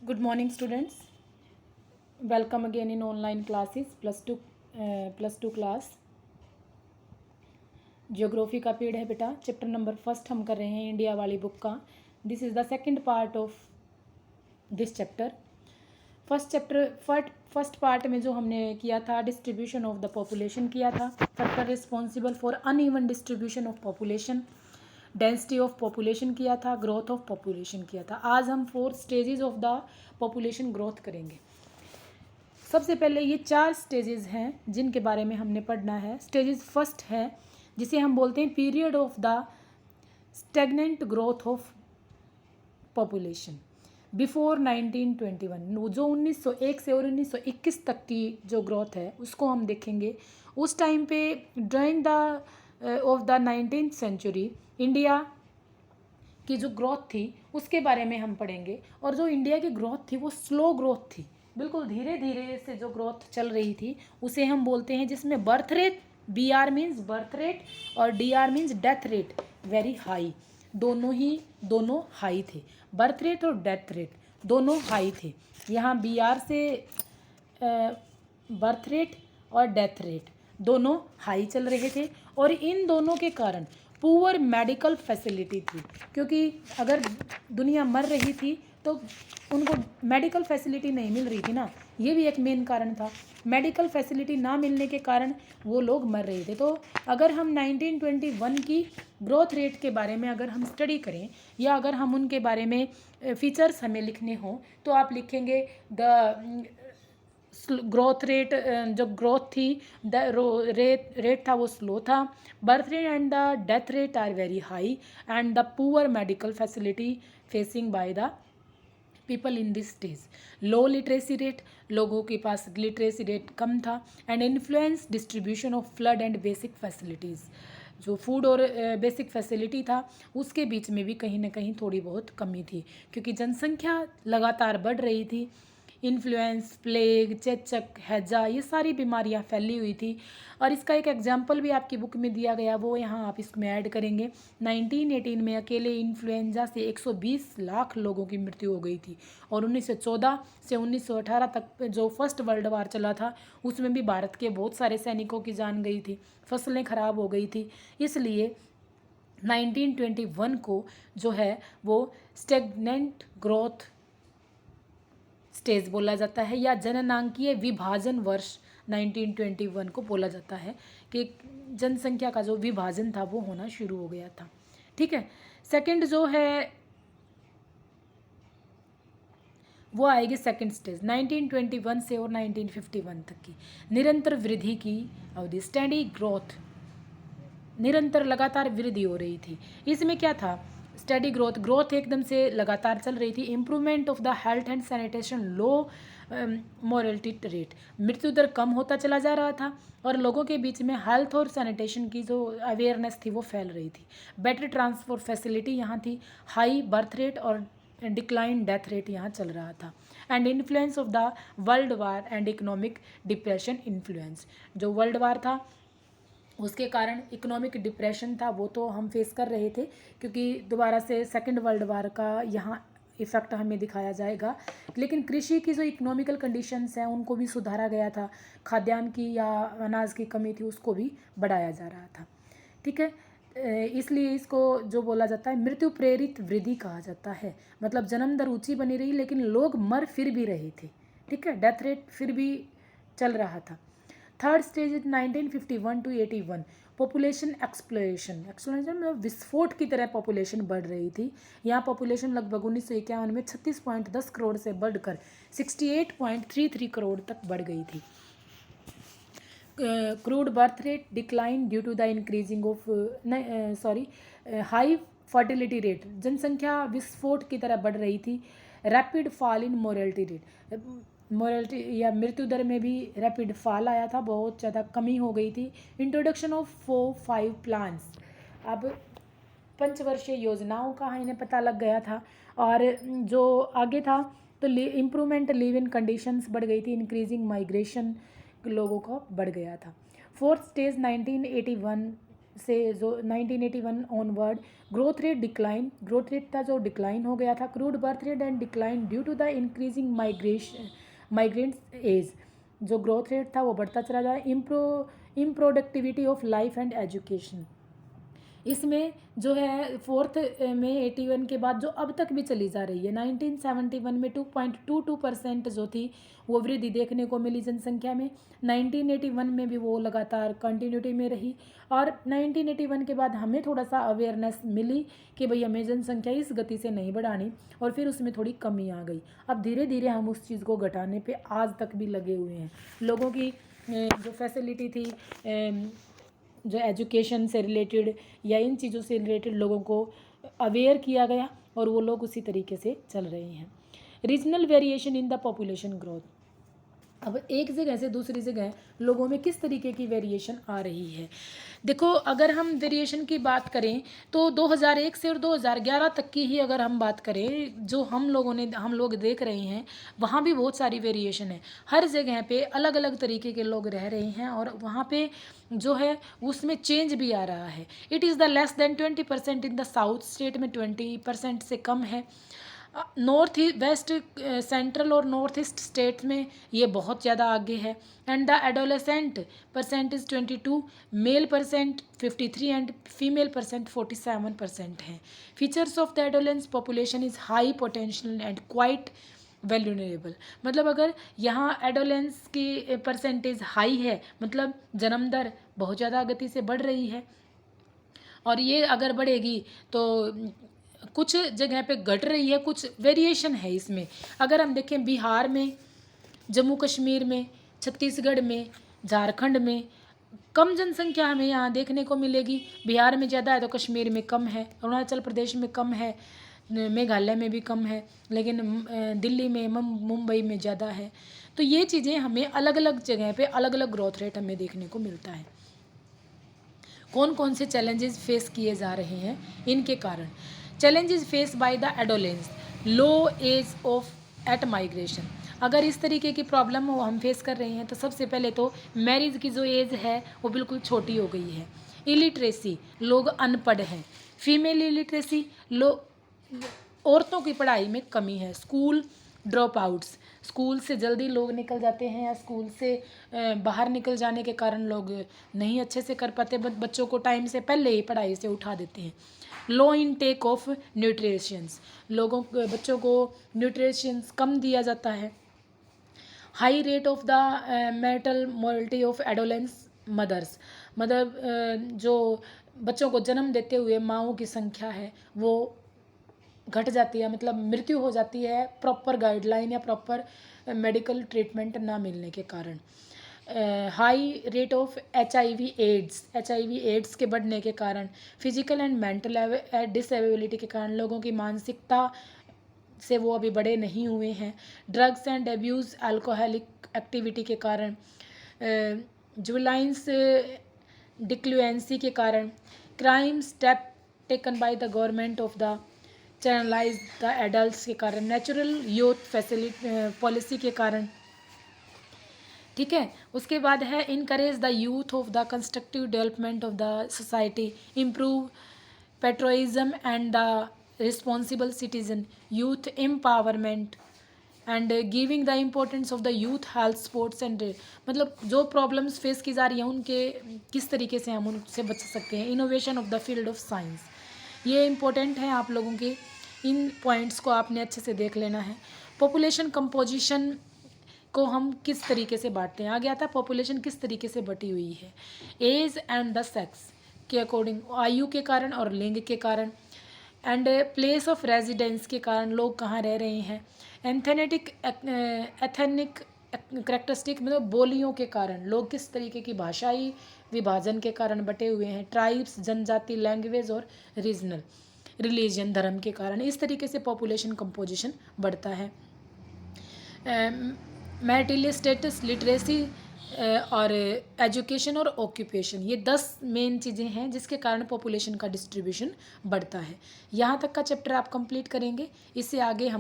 Good morning, students. Welcome again in online classes, plus two class. Geography का period है बेटा. Chapter number first हम कर रहे हैं इंडिया वाली बुक का. This is the second part of this chapter. First part में जो हमने किया था डिस्ट्रीब्यूशन ऑफ द पॉपुलेशन किया था. Factor responsible for uneven distribution of population, density of population किया था, ग्रोथ ऑफ पॉपुलेशन किया था. आज हम 4 stages of the population growth करेंगे. सबसे पहले ये 4 स्टेजेस हैं जिनके बारे में हमने पढ़ना है. स्टेजेस फर्स्ट है जिसे हम बोलते हैं period of the stagnant growth of population before 1921. जो 1901 से और 1921 तक की जो ग्रोथ है उसको हम देखेंगे. उस टाइम पे during the of the 19th century India की जो ग्रोथ थी उसके बारे में हम पढ़ेंगे. और जो इंडिया की ग्रोथ थी वो स्लो ग्रोथ थी, बिल्कुल धीरे धीरे से जो ग्रोथ चल रही थी उसे हम बोलते हैं, जिसमें birth rate, B R means birth rate और D R means death rate very high. दोनों हाई थे. बर्थ रेट और डेथ रेट दोनों हाई थे. यहाँ बी आर से बर्थ रेट और डेथ रेट दोनों हाई चल रहे थे. और इन दोनों के कारण पुअर मेडिकल फैसिलिटी थी, क्योंकि अगर दुनिया मर रही थी तो उनको मेडिकल फैसिलिटी नहीं मिल रही थी ना. ये भी एक मेन कारण था. मेडिकल फैसिलिटी ना मिलने के कारण वो लोग मर रहे थे. तो अगर हम 1921 की ग्रोथ रेट के बारे में अगर हम स्टडी करें या अगर हम उनके बारे में फीचर्स हमें लिखने हों तो आप लिखेंगे द ग्रोथ रेट. जो ग्रोथ थी द रेट था वो स्लो था. Birth rate and the death rate are very high and the poor medical facility facing by the people in this stage. Low literacy rate, लोगों के पास literacy rate कम था. And influence distribution of flood and basic facilities. जो food और basic facility था उसके बीच में भी कहीं ना कहीं थोड़ी बहुत कमी थी, क्योंकि जनसंख्या लगातार बढ़ रही थी. इन्फ्लुएंस, प्लेग, चेचक, हैजा, ये सारी बीमारियां फैली हुई थी. और इसका एक एग्जाम्पल भी आपकी बुक में दिया गया, वो यहाँ आप इसमें ऐड करेंगे. 1918 में अकेले इन्फ्लुएंजा से 120 लाख लोगों की मृत्यु हो गई थी. और 1914 से 1918 तक जो फर्स्ट वर्ल्ड वार चला था उसमें भी भारत के बहुत सारे सैनिकों की जान गई थी, फसलें खराब हो गई थी. इसलिए 1921 को जो है वो स्टेगनेंट ग्रोथ स्टेज बोला जाता है, या जननांकीय विभाजन वर्ष 1921 को बोला जाता है कि जनसंख्या का जो विभाजन था वो होना शुरू हो गया था. ठीक है. सेकंड जो है वो आएगी सेकंड स्टेज 1921 से और 1951 तक की निरंतर वृद्धि की अवधि. स्टडी ग्रोथ, निरंतर लगातार वृद्धि हो रही थी. इसमें क्या था, स्टडी ग्रोथ एकदम से लगातार चल रही थी. Improvement of the health and sanitation, low morality rate, मृत्यु दर कम होता चला जा रहा था और लोगों के बीच में हेल्थ और सैनिटेशन की जो अवेयरनेस थी वो फैल रही थी. बेटर ट्रांसपोर्ट फैसिलिटी यहाँ थी. हाई बर्थ रेट और डिक्लाइन डेथ रेट यहाँ चल रहा था. And influence of the world war and economic depression influence. जो वर्ल्ड वार था उसके कारण इकोनॉमिक डिप्रेशन था वो तो हम फेस कर रहे थे, क्योंकि दोबारा से सेकंड वर्ल्ड वार का यहाँ इफ़ेक्ट हमें दिखाया जाएगा. लेकिन कृषि की जो इकोनॉमिकल कंडीशंस हैं उनको भी सुधारा गया था. खाद्यान्न की या अनाज की कमी थी उसको भी बढ़ाया जा रहा था. ठीक है. इसलिए इसको जो बोला जाता है मृत्यु प्रेरित वृद्धि कहा जाता है. मतलब जन्म दर ऊँची बनी रही लेकिन लोग मर फिर भी रहे थे. ठीक है. डेथ रेट फिर भी चल रहा था. Third stage is 1951 to 81. Population exploration में विस्फोट की तरह पॉपुलेशन बढ़ रही थी. यहाँ पॉपुलेशन लगभग 1951 में 36.10 करोड़ से बढ़कर 68.33 करोड़ तक बढ़ गई थी. Crude birth rate decline due to the increasing of high fertility rate. जनसंख्या विस्फोट की तरह बढ़ रही थी. Rapid fall in mortality rate, mortality या मृत्यु दर में भी रैपिड फॉल आया था, बहुत ज़्यादा कमी हो गई थी. Introduction of 4-5 plans. अब पंचवर्षीय योजनाओं का इन्हें पता लग गया था. और जो आगे था तो इम्प्रूवमेंट लिव इन कंडीशंस बढ़ गई थी. इंक्रीजिंग माइग्रेशन लोगों को बढ़ गया था. फोर्थ स्टेज 1981 से जो 1981 ऑनवर्ड ग्रोथ रेट था जो डिक्लाइन हो गया था। Crude birth rate and decline due to the increasing migrants age, जो ग्रोथ रेट था वो बढ़ता चला जाए। Improductivity of life and education, इसमें जो है फोर्थ में 81 के बाद जो अब तक भी चली जा रही है, 1971 में 2.22% जो थी वो वृद्धि देखने को मिली जनसंख्या में। 1981 में भी वो लगातार कंटिन्यूटी में रही, और 1981 के बाद हमें थोड़ा सा अवेयरनेस मिली कि भाई हमें जनसंख्या इस गति से नहीं बढ़ानी, और फिर उसमें थोड़ी कमी आ गई। अब धीरे धीरे हम उस चीज़ को घटाने पे आज तक भी लगे हुए हैं। लोगों की जो फैसिलिटी थी, जो एजुकेशन से रिलेटेड या इन चीज़ों से रिलेटेड लोगों को अवेयर किया गया, और वो लोग उसी तरीके से चल रहे हैं। Regional variation in the population growth, अब एक जगह से दूसरी जगह लोगों में किस तरीके की वेरिएशन आ रही है। देखो, अगर हम वेरिएशन की बात करें तो 2001 से और 2011 तक की ही अगर हम बात करें, जो हम लोग देख रहे हैं, वहाँ भी बहुत सारी वेरिएशन है। हर जगह पे अलग अलग तरीके के लोग रह रहे हैं, और वहाँ पे जो है उसमें चेंज भी आ रहा है। It is the less than 20% in the south state में 20% से कम है। नॉर्थ वेस्ट सेंट्रल और नॉर्थ ईस्ट स्टेट में ये बहुत ज़्यादा आगे है। And the adolescent percent is 22, male percent 53 and female percent 47% है। Features of the adolescent population is high potential and quite vulnerable, मतलब अगर यहाँ एडोलेंस की परसेंटेज हाई है, मतलब जन्म दर बहुत ज़्यादा गति से बढ़ रही है, और ये अगर बढ़ेगी तो कुछ जगह पे घट रही है, कुछ वेरिएशन है इसमें। अगर हम देखें बिहार में, जम्मू कश्मीर में, छत्तीसगढ़ में, झारखंड में कम जनसंख्या हमें यहाँ देखने को मिलेगी। बिहार में ज़्यादा है तो कश्मीर में कम है, अरुणाचल प्रदेश में कम है, मेघालय में भी कम है, लेकिन दिल्ली में, मुंबई में ज़्यादा है। तो ये चीज़ें हमें अलग अलग जगह पे अलग अलग ग्रोथ रेट हमें देखने को मिलता है। कौन कौन से चैलेंजेस फेस किए जा रहे हैं इनके कारण। Challenges face by the adolescence, low age of at migration, अगर इस तरीके की प्रॉब्लम हो हम फेस कर रहे हैं तो सबसे पहले तो मैरिज की जो एज है वो बिल्कुल छोटी हो गई है। इलिटरेसी, लोग अनपढ़ हैं। फीमेल इलिटरेसी, औरतों की पढ़ाई में कमी है। स्कूल ड्रॉप आउट्स, स्कूल से जल्दी लोग निकल जाते हैं, या स्कूल से बाहर निकल जाने के कारण लोग नहीं अच्छे से कर पाते, बच्चों को टाइम से पहले ही पढ़ाई से उठा देते हैं। लो इनटेक ऑफ न्यूट्रिशंस, बच्चों को न्यूट्रिशंस कम दिया जाता है। High rate of the marital mortality of adolescence mothers, मतलब जो बच्चों को जन्म देते हुए माँओं की संख्या है वो घट जाती है, मतलब मृत्यु हो जाती है प्रॉपर गाइडलाइन या प्रॉपर मेडिकल ट्रीटमेंट ना मिलने के कारण। High rate of HIV AIDS के बढ़ने के कारण, फिजिकल एंड मेंटल डिसेबिलिटी के कारण, लोगों की मानसिकता से वो अभी बड़े नहीं हुए हैं। Drugs and abuse, alcoholic activity के कारण, जुवेनाइल्स डिक्लुएंसी के कारण, crime step taken by the government of the channelize the adults के कारण, नेचुरल यूथ फैसिलिटी पॉलिसी के कारण। ठीक है, उसके बाद है encourage the youth of the constructive development of the society, improve patriotism and the responsible citizen, youth empowerment and giving the importance of the youth health sports and, मतलब जो problems face की जा रही हैं उनके किस तरीके से हम उनसे बच सकते हैं। Innovation of the field of science, ये इम्पोर्टेंट है आप लोगों के, इन पॉइंट्स को आपने अच्छे से देख लेना है। पॉपुलेशन कंपोजिशन को हम किस तरीके से बांटते हैं, आ गया था पॉपुलेशन किस तरीके से बटी हुई है। एज एंड द सेक्स के अकॉर्डिंग, आयु के कारण और लिंग के कारण, एंड प्लेस ऑफ रेजिडेंस के कारण लोग कहाँ रह रहे हैं। एथनिक करेक्टरिस्टिक, मतलब बोलियों के कारण, लोग किस तरीके की भाषाई विभाजन के कारण बटे हुए हैं। ट्राइब्स, जनजाति, लैंग्वेज और रीजनल रिलीजन, धर्म के कारण, इस तरीके से पॉपुलेशन कंपोजिशन बढ़ता है। मैरिटल स्टेटस, लिटरेसी और एजुकेशन और ऑक्यूपेशन, ये 10 मेन चीज़ें हैं जिसके कारण पॉपुलेशन का डिस्ट्रीब्यूशन बढ़ता है। यहाँ तक का चैप्टर आप कंप्लीट करेंगे, इससे आगे हम